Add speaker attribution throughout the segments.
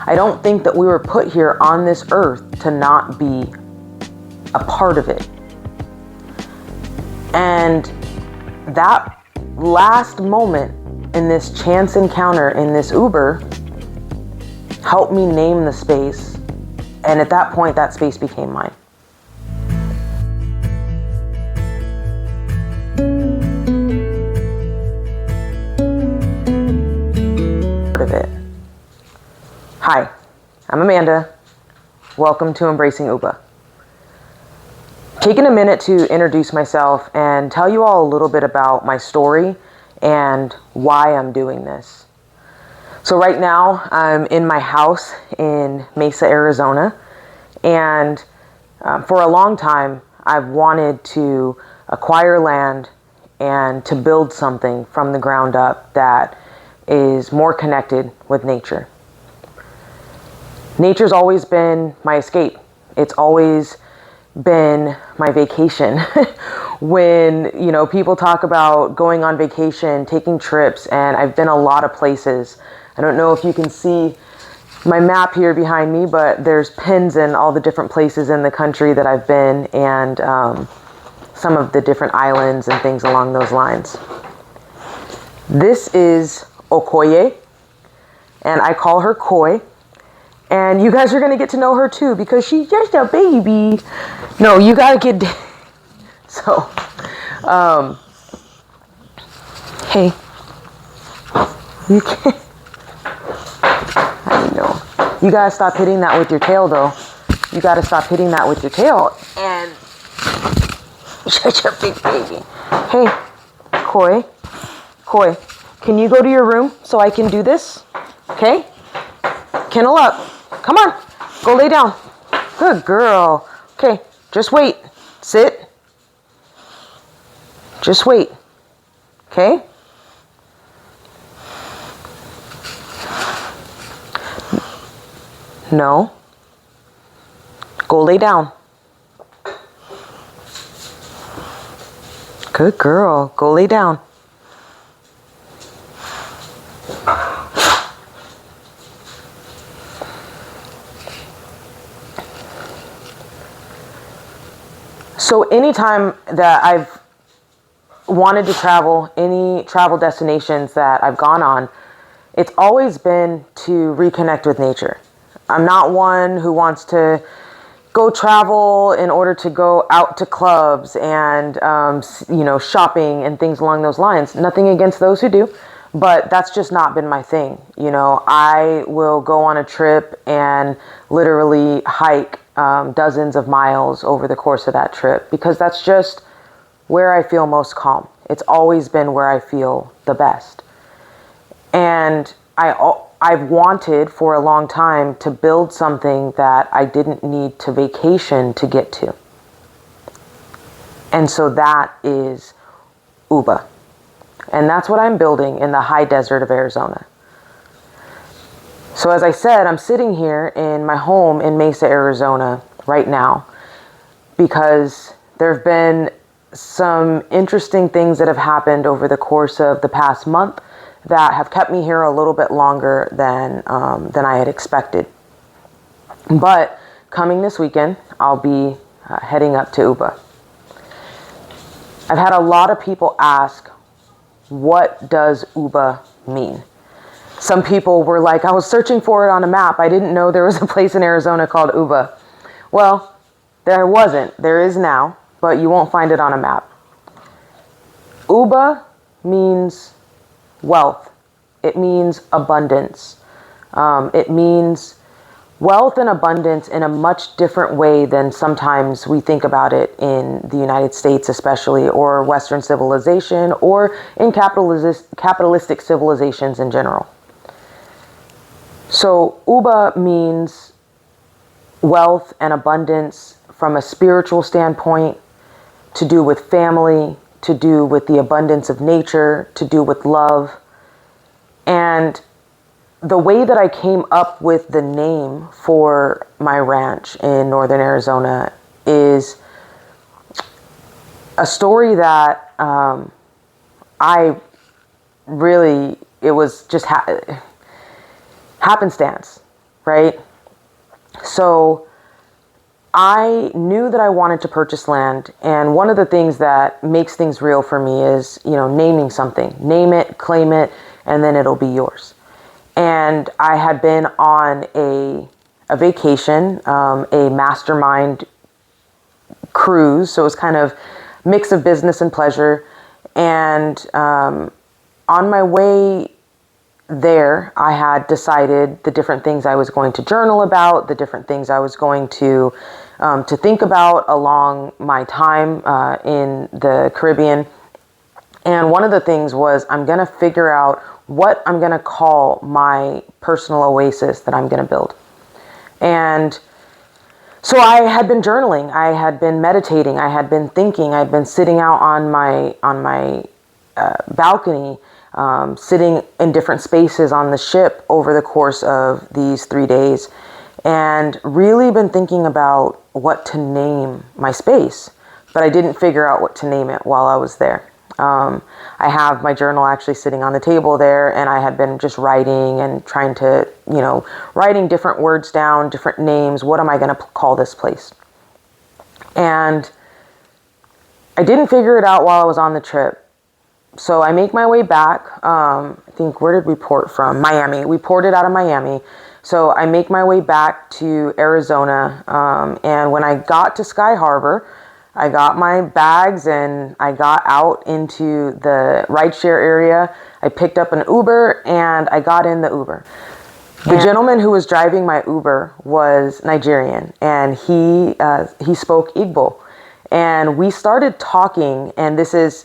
Speaker 1: I don't think that we were put here on this earth to not be a part of it. And that last moment in this chance encounter in this Uber helped me name the space. And at that point, that space became mine. Of it. Hi, I'm Amanda. Welcome to Embracing Uba. Taking a minute to introduce myself and tell you all a little bit about my story and why I'm doing this. So right now I'm in my house in Mesa, Arizona, and for a long time I've wanted to acquire land and to build something from the ground up that is more connected with nature. Nature's always been my escape. It's always been my vacation. When, people talk about going on vacation, taking trips, and I've been a lot of places. I don't know if you can see my map here behind me, but there's pins in all the different places in the country that I've been, and some of the different islands and things along those lines. This is Okoye, and I call her Koi. And you guys are going to get to know her too, because she's just a baby. No, you got to get... So, hey, you can't... I know. You got to stop hitting that with your tail, though. You got to stop hitting that with your tail. And... Such a big baby. Hey, Koi, can you go to your room so I can do this? Okay? Kennel up. Come on. Go lay down. Good girl. Okay. Just wait. Sit. Just wait. Okay? No. Go lay down. Good girl. Go lay down. So anytime that I've wanted to travel, any travel destinations that I've gone on, it's always been to reconnect with nature. I'm not one who wants to go travel in order to go out to clubs and, shopping and things along those lines. Nothing against those who do, but that's just not been my thing. I will go on a trip and literally hike dozens of miles over the course of that trip, because that's just where I feel most calm. It's always been where I feel the best. And I've wanted for a long time to build something that I didn't need to vacation to get to. And so that is Uba. And that's what I'm building in the high desert of Arizona. So as I said, I'm sitting here in my home in Mesa, Arizona right now, because there have been some interesting things that have happened over the course of the past month that have kept me here a little bit longer than I had expected. But coming this weekend, I'll be heading up to Uba. I've had a lot of people ask, what does Uba mean? Some people were like, I was searching for it on a map. I didn't know there was a place in Arizona called Uba. Well, there wasn't. There is now, but you won't find it on a map. Uba means wealth. It means abundance. It means wealth and abundance in a much different way than sometimes we think about it in the United States, especially, or Western civilization, or in capitalistic civilizations in general. So Uba means wealth and abundance from a spiritual standpoint, to do with family, to do with the abundance of nature, to do with love. And the way that I came up with the name for my ranch in northern Arizona is a story that it was just happenstance. right? So I knew that I wanted to purchase land. And one of the things that makes things real for me is, naming something. Name it, claim it, and then it'll be yours. And I had been on a vacation, a mastermind cruise. So it was kind of mix of business and pleasure. And on my way there, I had decided the different things I was going to journal about, the different things I was going to think about along my time in the Caribbean. And one of the things was I'm going to figure out what I'm going to call my personal oasis that I'm going to build. And so I had been journaling, I had been meditating, I had been thinking, I'd been sitting out on my balcony, sitting in different spaces on the ship over the course of these 3 days, and really been thinking about what to name my space, but I didn't figure out what to name it while I was there. I have my journal actually sitting on the table there, and I had been just writing and trying to, writing different words down, different names. What am I going to call this place? And I didn't figure it out while I was on the trip. So I make my way back. I think, where did we port from? Miami. We ported out of Miami. So I make my way back to Arizona. And when I got to Sky Harbor, I got my bags and I got out into the rideshare area. I picked up an Uber and I got in the Uber. The gentleman who was driving my Uber was Nigerian, and he spoke Igbo. And we started talking, and this is,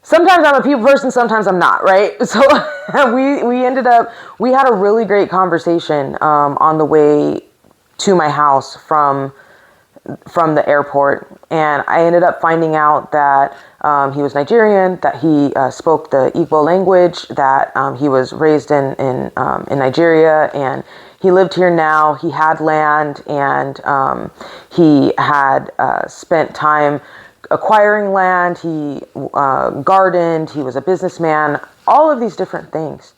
Speaker 1: sometimes I'm a people person, sometimes I'm not, right? So we had a really great conversation on the way to my house from the airport. And I ended up finding out that he was Nigerian, that he spoke the Igbo language, that he was raised in Nigeria, and he lived here now. He had land, and he had spent time acquiring land. He gardened. He was a businessman, all of these different things.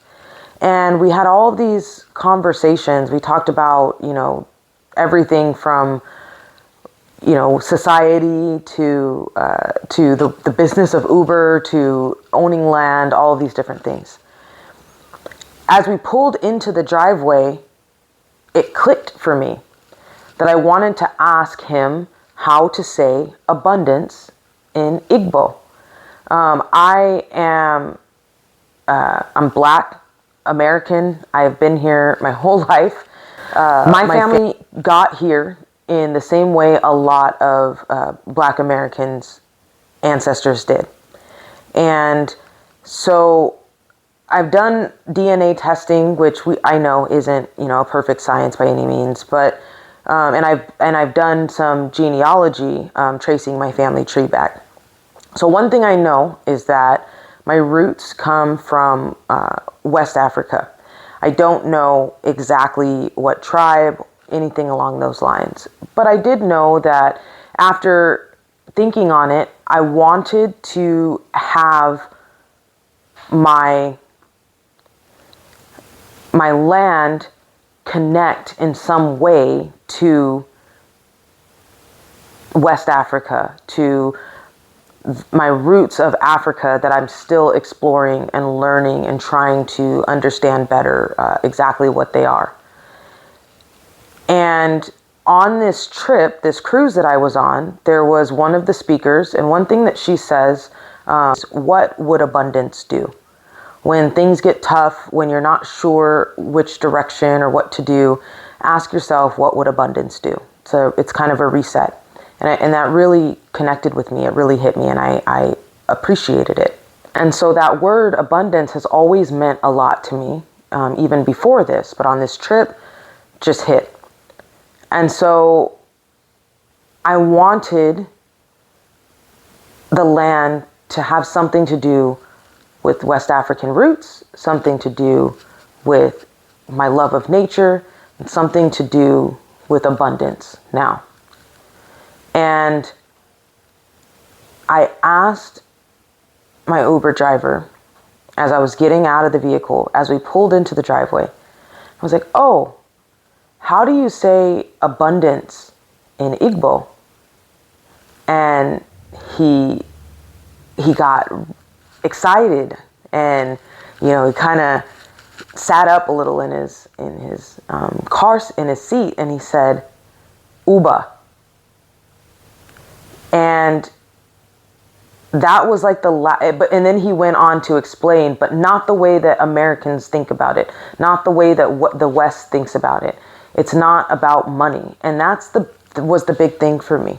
Speaker 1: And we had all of these conversations. We talked about, everything from society to the business of Uber, to owning land, all of these different things. As we pulled into the driveway, it clicked for me that I wanted to ask him how to say abundance in Igbo. I'm Black American. I've been here my whole life. My family got here in the same way a lot of Black Americans' ancestors did. And so I've done DNA testing, which I know isn't, a perfect science by any means, but and I've done some genealogy, tracing my family tree back. So one thing I know is that my roots come from West Africa. I don't know exactly what tribe, anything along those lines. But I did know that after thinking on it, I wanted to have my land connect in some way to West Africa, to my roots of Africa that I'm still exploring and learning and trying to understand better exactly what they are. And on this trip, this cruise that I was on, there was one of the speakers, and one thing that she says, what would abundance do? When things get tough, when you're not sure which direction or what to do, ask yourself, what would abundance do? So it's kind of a reset. And that really connected with me. It really hit me, and I appreciated it. And so that word abundance has always meant a lot to me, even before this, but on this trip, just hit. And so I wanted the land to have something to do with West African roots, something to do with my love of nature, and something to do with abundance now. And I asked my Uber driver, as I was getting out of the vehicle, as we pulled into the driveway, I was like, oh, how do you say abundance in Igbo? And he got excited, and he kind of sat up a little in his car, in his seat, and he said, Uba. And that was like and then he went on to explain, but not the way that Americans think about it, not the way that what the West thinks about it. It's not about money. And was the big thing for me.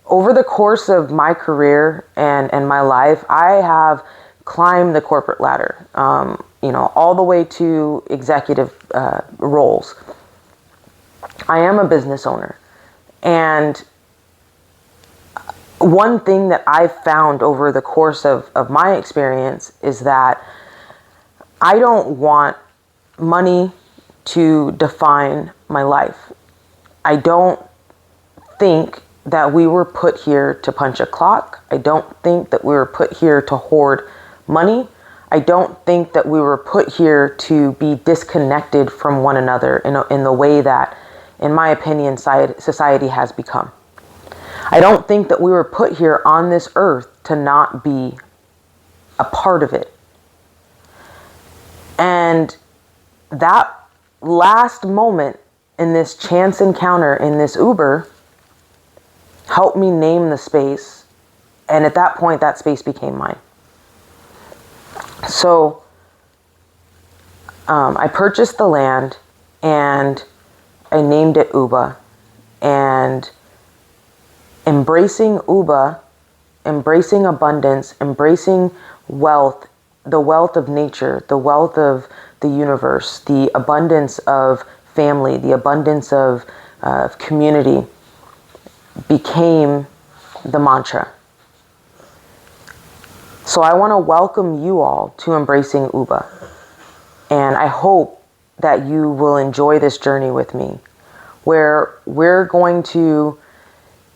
Speaker 1: Over the course of my career and my life, I have climbed the corporate ladder, all the way to executive roles. I am a business owner. And one thing that I've found over the course of my experience is that I don't want money to define my life. I don't think that we were put here to punch a clock. I don't think that we were put here to hoard money. I don't think that we were put here to be disconnected from one another in the way that, in my opinion, society has become. I don't think that we were put here on this earth to not be a part of it. And that last moment in this chance encounter in this Uber helped me name the space. And at that point, that space became mine. So I purchased the land and I named it Uba. And embracing Uba, embracing abundance, embracing wealth, the wealth of nature, the wealth of the universe, the abundance of family, the abundance of community became the mantra. So I want to welcome you all to Embracing Uba. And I hope that you will enjoy this journey with me, where we're going to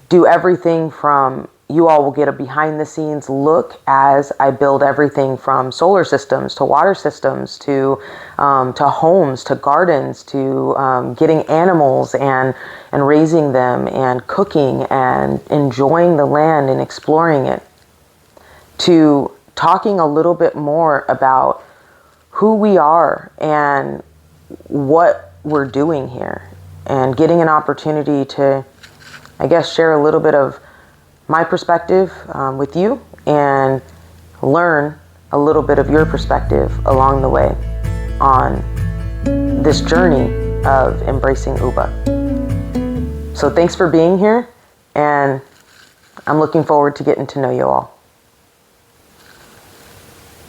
Speaker 1: do everything from, you all will get a behind the scenes look as I build everything from solar systems to water systems to homes, to gardens, to getting animals and raising them and cooking and enjoying the land and exploring it, to talking a little bit more about who we are and what we're doing here, and getting an opportunity to, I guess, share a little bit of my perspective with you and learn a little bit of your perspective along the way on this journey of embracing Uba. So thanks for being here, and I'm looking forward to getting to know you all.